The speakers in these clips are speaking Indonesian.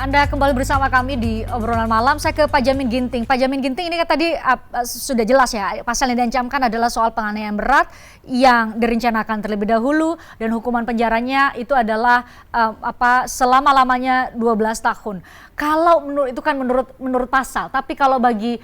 Anda kembali bersama kami di obrolan malam. Saya ke Pak Jamin Ginting. Pak Jamin Ginting, ini kan tadi sudah jelas ya, pasal yang diancamkan adalah soal penganiayaan berat yang direncanakan terlebih dahulu dan hukuman penjaranya itu adalah selama-lamanya 12 tahun. Kalau itu kan menurut pasal, tapi kalau bagi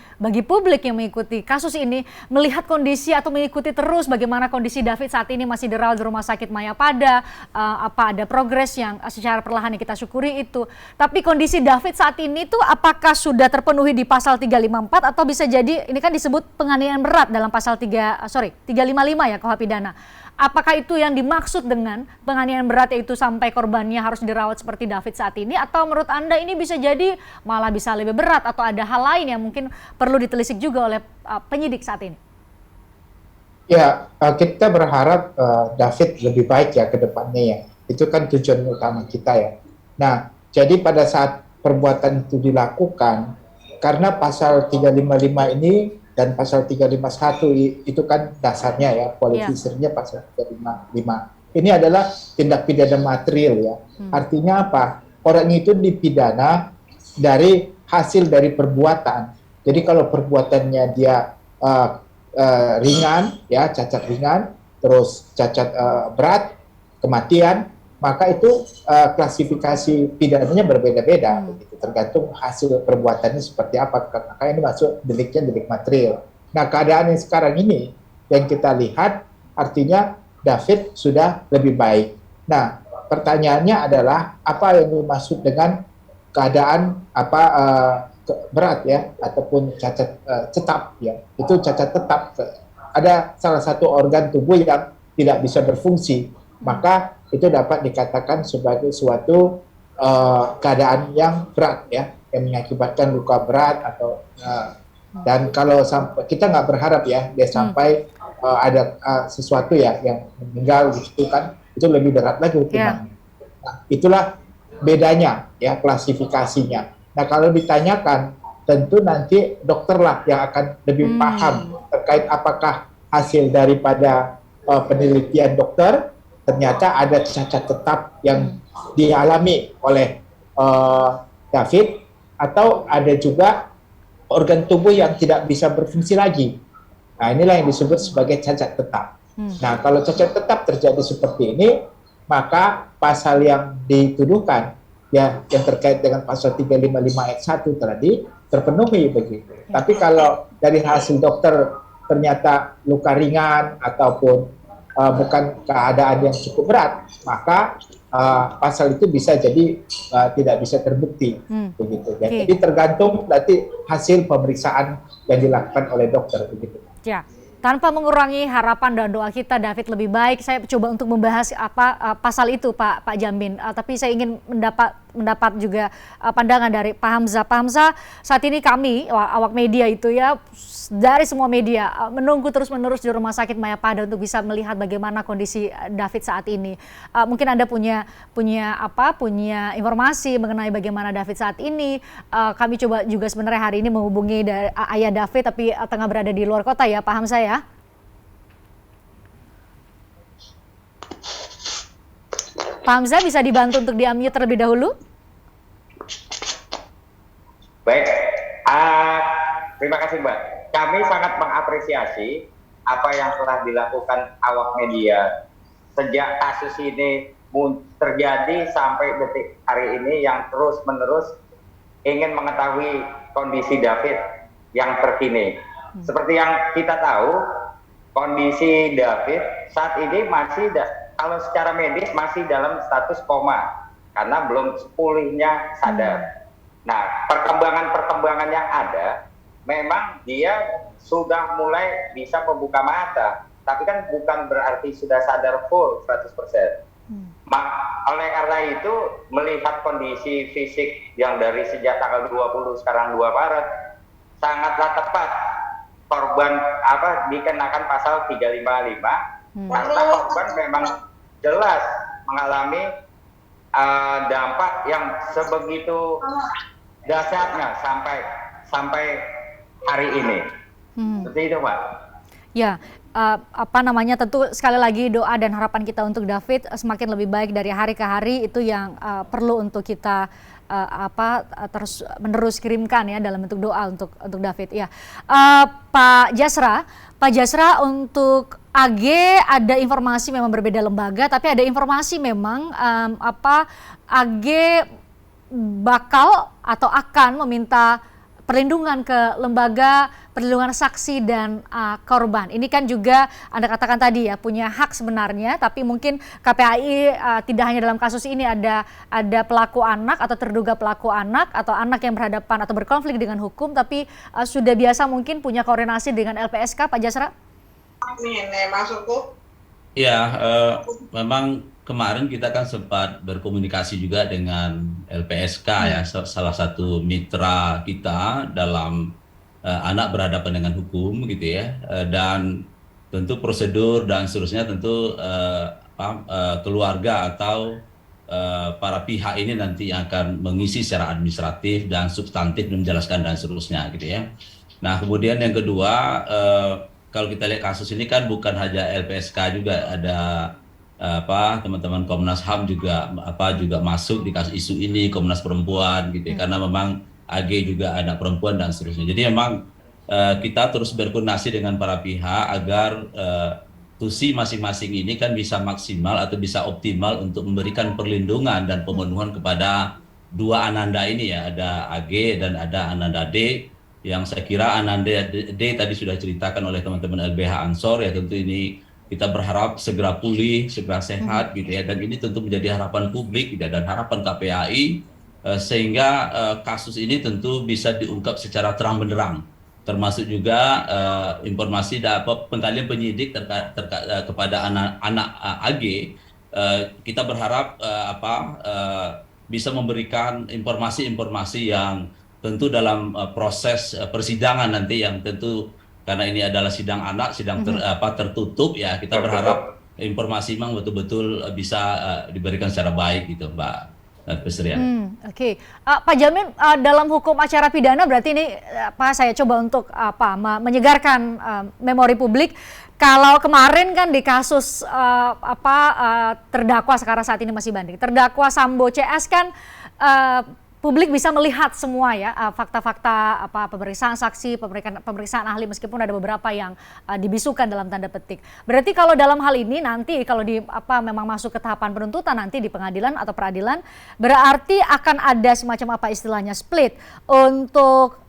publik yang mengikuti kasus ini, melihat kondisi atau mengikuti terus bagaimana kondisi David saat ini masih dirawat di Rumah Sakit Mayapada, ada progres yang secara perlahan yang kita syukuri itu. Tapi kondisi David saat ini tuh apakah sudah terpenuhi di pasal 354 atau bisa jadi ini kan disebut penganiayaan berat dalam pasal 355 ya KUH pidana. Apakah itu yang dimaksud dengan penganiayaan berat, yaitu sampai korbannya harus dirawat seperti David saat ini, atau menurut Anda ini bisa jadi malah bisa lebih berat atau ada hal lain yang mungkin perlu ditelisik juga oleh penyidik saat ini? Ya, kita berharap David lebih baik ya ke depannya ya. Itu kan tujuan utama kita ya. Nah, jadi pada saat perbuatan itu dilakukan, karena pasal 355 ini dan pasal 351 itu kan dasarnya ya, qualificernya pasal 355. Ini adalah tindak pidana material ya. Artinya apa? Orang itu dipidana dari hasil dari perbuatan. Jadi kalau perbuatannya dia ringan ya, cacat ringan, terus cacat berat, kematian, maka itu klasifikasi pidananya berbeda-beda, begitu, tergantung hasil perbuatannya seperti apa. Maka ini masuk deliknya delik material. Nah, keadaan yang sekarang ini yang kita lihat artinya David sudah lebih baik. Nah, pertanyaannya adalah apa yang dimaksud dengan keadaan berat ya, ataupun cacat tetap ya. Itu cacat tetap. Ada salah satu organ tubuh yang tidak bisa berfungsi, maka itu dapat dikatakan sebagai suatu keadaan yang berat ya, yang mengakibatkan luka berat atau dan kalau sampai kita nggak berharap ya dia sampai ada sesuatu ya yang meninggal gitu kan, itu lebih berat lagi hukumannya. Nah, itulah bedanya ya klasifikasinya. Nah, kalau ditanyakan tentu nanti dokter lah yang akan lebih paham terkait apakah hasil daripada penelitian dokter ternyata ada cacat tetap yang dialami oleh David, atau ada juga organ tubuh yang tidak bisa berfungsi lagi. Nah, inilah yang disebut sebagai cacat tetap. Nah, kalau cacat tetap terjadi seperti ini, maka pasal yang dituduhkan ya yang terkait dengan pasal 355 ayat 1 tadi terpenuhi begitu. Tapi kalau dari hasil dokter ternyata luka ringan ataupun bukan keadaan yang cukup berat, maka pasal itu bisa jadi tidak bisa terbukti begitu. Jadi tergantung nanti hasil pemeriksaan yang dilakukan oleh dokter begitu. Ya. Tanpa mengurangi harapan dan doa kita David lebih baik, saya coba untuk membahas pasal itu Pak Jamin. Tapi saya ingin mendapat juga pandangan dari Pak Hamzah. Pak Hamzah, saat ini kami awak media itu ya dari semua media menunggu terus-menerus di Rumah Sakit Mayapada untuk bisa melihat bagaimana kondisi David saat ini. Mungkin Anda punya informasi mengenai bagaimana David saat ini. Kami coba juga sebenarnya hari ini menghubungi ayah David, tapi tengah berada di luar kota ya Pak Hamzah ya. Pak Hamzah, bisa dibantu untuk di-unmute terlebih dahulu? Baik, terima kasih Mbak. Kami sangat mengapresiasi apa yang telah dilakukan awak media sejak kasus ini terjadi sampai detik hari ini, yang terus-menerus ingin mengetahui kondisi David yang terkini. Seperti yang kita tahu, kondisi David saat ini masih kalau secara medis masih dalam status koma karena belum pulihnya sadar. Nah, perkembangan yang ada memang dia sudah mulai bisa membuka mata, tapi kan bukan berarti sudah sadar full 100%. Oleh karena itu, melihat kondisi fisik yang dari sejak tanggal 20 sekarang 2 Maret sangatlah tepat korban dikenakan pasal 355 karena korban memang jelas mengalami dampak yang sebegitu dahsyatnya sampai hari ini. Seperti itu, Pak. Ya, tentu sekali lagi doa dan harapan kita untuk David semakin lebih baik dari hari ke hari, itu yang perlu untuk kita terus menerus kirimkan ya dalam bentuk doa untuk David ya. Pak Jasra, untuk AG ada informasi memang berbeda lembaga, tapi ada informasi memang AG bakal atau akan meminta perlindungan ke lembaga perlindungan saksi dan korban. Ini kan juga Anda katakan tadi ya, punya hak sebenarnya, tapi mungkin KPAI tidak hanya dalam kasus ini ada pelaku anak atau terduga pelaku anak atau anak yang berhadapan atau berkonflik dengan hukum, tapi sudah biasa mungkin punya koordinasi dengan LPSK, Pak Jasra? Ya, memang kemarin kita kan sempat berkomunikasi juga dengan LPSK ya, salah satu mitra kita dalam anak berhadapan dengan hukum gitu ya, dan tentu prosedur dan seterusnya tentu keluarga atau para pihak ini nanti akan mengisi secara administratif dan substantif dan menjelaskan dan seterusnya gitu ya. Nah kemudian yang kedua, kalau kita lihat kasus ini kan bukan hanya LPSK, juga ada teman-teman Komnas HAM juga masuk di kasus isu ini, Komnas Perempuan gitu ya, karena memang AG juga anak perempuan dan seterusnya. Jadi memang kita terus berkoordinasi dengan para pihak agar tusi masing-masing ini kan bisa maksimal atau bisa optimal untuk memberikan perlindungan dan pemenuhan kepada dua Ananda ini ya, ada AG dan ada Ananda D, yang saya kira Ananda D tadi sudah ceritakan oleh teman-teman LBH Ansor ya, tentu ini kita berharap segera pulih, segera sehat gitu ya, dan ini tentu menjadi harapan publik gitu, dan harapan KPAI sehingga kasus ini tentu bisa diungkap secara terang benderang, termasuk juga informasi pengalian penyidik kepada anak-anak AG. Kita berharap bisa memberikan informasi-informasi yang tentu dalam proses persidangan nanti, yang tentu karena ini adalah sidang anak, sidang tertutup ya, kita berharap informasi memang betul-betul bisa diberikan secara baik gitu, Mbak Pesrian. Oke. Pak Jamin, dalam hukum acara pidana berarti ini saya coba untuk menyegarkan memori publik. Kalau kemarin kan di kasus terdakwa sekarang saat ini masih banding, terdakwa Sambo CS kan publik bisa melihat semua ya, fakta-fakta pemeriksaan saksi, pemeriksaan ahli, meskipun ada beberapa yang dibisukan dalam tanda petik. Berarti kalau dalam hal ini nanti kalau memang masuk ke tahapan penuntutan nanti di pengadilan atau peradilan, berarti akan ada semacam istilahnya split untuk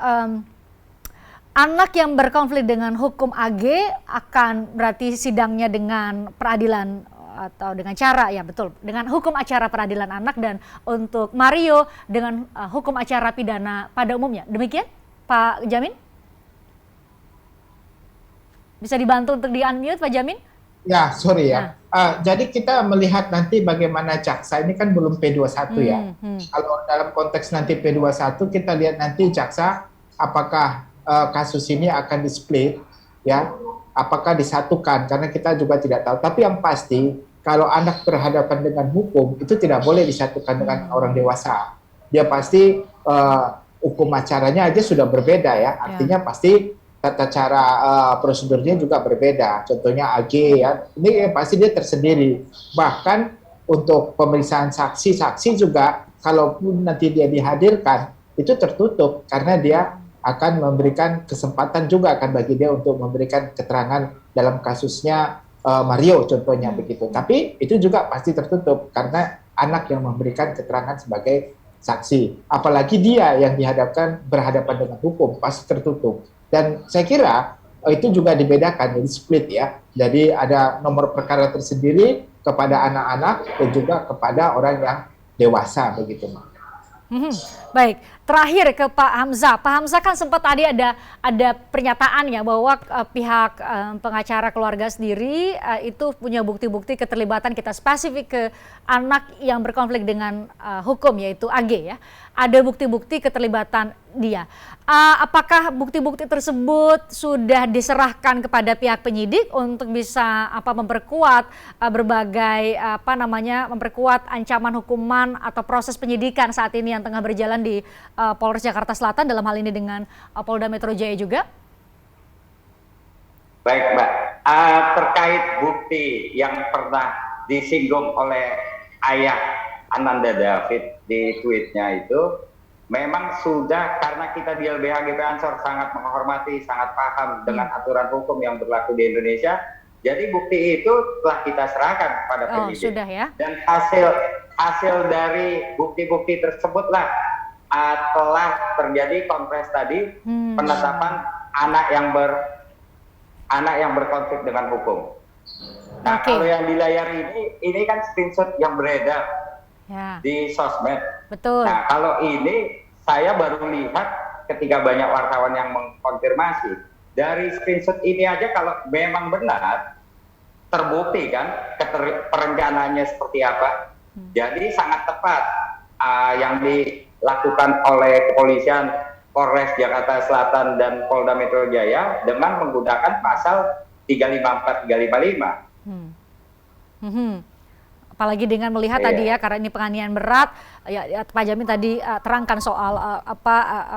anak yang berkonflik dengan hukum AG, akan berarti sidangnya dengan peradilan atau dengan cara ya betul dengan hukum acara peradilan anak, dan untuk Mario dengan hukum acara pidana pada umumnya. Demikian Pak Jamin? Bisa dibantu untuk di-unmute Pak Jamin? Ya, sorry ya. Jadi kita melihat nanti bagaimana jaksa, ini kan belum P21 ya. Kalau dalam konteks nanti P21, kita lihat nanti jaksa apakah kasus ini akan di-split ya, apakah disatukan, karena kita juga tidak tahu. Tapi yang pasti, kalau anak berhadapan dengan hukum, itu tidak boleh disatukan dengan orang dewasa. Dia pasti hukum acaranya aja sudah berbeda ya, artinya pasti tata cara prosedurnya juga berbeda. Contohnya AG ya, ini pasti dia tersendiri. Bahkan untuk pemeriksaan saksi juga, kalaupun nanti dia dihadirkan, itu tertutup, karena dia akan memberikan kesempatan juga akan bagi dia untuk memberikan keterangan dalam kasusnya Mario contohnya begitu. Tapi itu juga pasti tertutup karena anak yang memberikan keterangan sebagai saksi. Apalagi dia yang berhadapan dengan hukum, pasti tertutup. Dan saya kira itu juga dibedakan, jadi split ya. Jadi ada nomor perkara tersendiri kepada anak-anak dan juga kepada orang yang dewasa begitu, Mak. Baik, terakhir ke Pak Hamzah. Pak Hamzah kan sempat tadi ada pernyataan ya bahwa pihak pengacara keluarga sendiri itu punya bukti-bukti keterlibatan, kita spesifik ke anak yang berkonflik dengan hukum yaitu AG ya. Ada bukti-bukti keterlibatan dia. Apakah bukti-bukti tersebut sudah diserahkan kepada pihak penyidik untuk bisa memperkuat berbagai memperkuat ancaman hukuman atau proses penyidikan saat ini yang tengah berjalan di Polres Jakarta Selatan, dalam hal ini dengan Polda Metro Jaya juga? Baik, Mbak. Terkait bukti yang pernah disinggung oleh ayah Ananda David di tweetnya itu, memang sudah, karena kita di LBH GP Ansor sangat menghormati, sangat paham dengan aturan hukum yang berlaku di Indonesia, jadi bukti itu telah kita serahkan kepada penyidik. Sudah ya. Dan hasil dari bukti-bukti tersebutlah telah terjadi konfres tadi, penetapan anak yang berkonflik dengan hukum. Nah, kalau yang di layar ini kan screenshot yang beredar di sosmed. Betul. Nah, kalau ini saya baru lihat ketika banyak wartawan yang mengkonfirmasi. Dari screenshot ini aja kalau memang benar, terbukti kan perencanaannya seperti apa. Jadi sangat tepat yang dilakukan oleh kepolisian Polres Jakarta Selatan dan Polda Metro Jaya dengan menggunakan pasal 354, 355. Apalagi dengan melihat tadi ya, karena ini penganiayaan berat, ya Pak Jamin tadi terangkan soal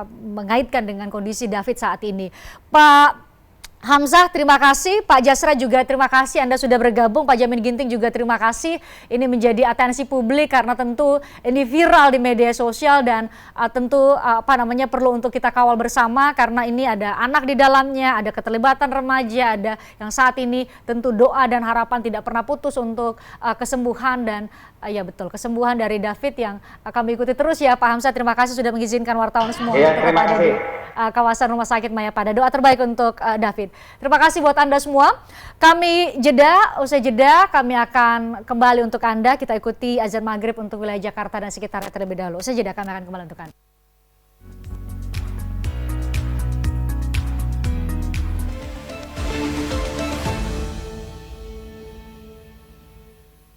mengaitkan dengan kondisi David saat ini. Pak Hamzah, terima kasih. Pak Jasra juga terima kasih Anda sudah bergabung. Pak Jamin Ginting juga terima kasih. Ini menjadi atensi publik karena tentu ini viral di media sosial dan tentu perlu untuk kita kawal bersama karena ini ada anak di dalamnya, ada keterlibatan remaja, ada yang saat ini tentu doa dan harapan tidak pernah putus untuk kesembuhan dan kesembuhan dari David yang kami ikuti terus ya Pak Hamzah. Terima kasih sudah mengizinkan wartawan semua untuk berada di kawasan Rumah Sakit Mayapada. Doa terbaik untuk David. Terima kasih buat Anda semua. Kami usai jeda kami akan kembali untuk Anda. Kita ikuti azan maghrib untuk wilayah Jakarta dan sekitarnya terlebih dahulu. Usai jeda kami akan kembali untuk Anda.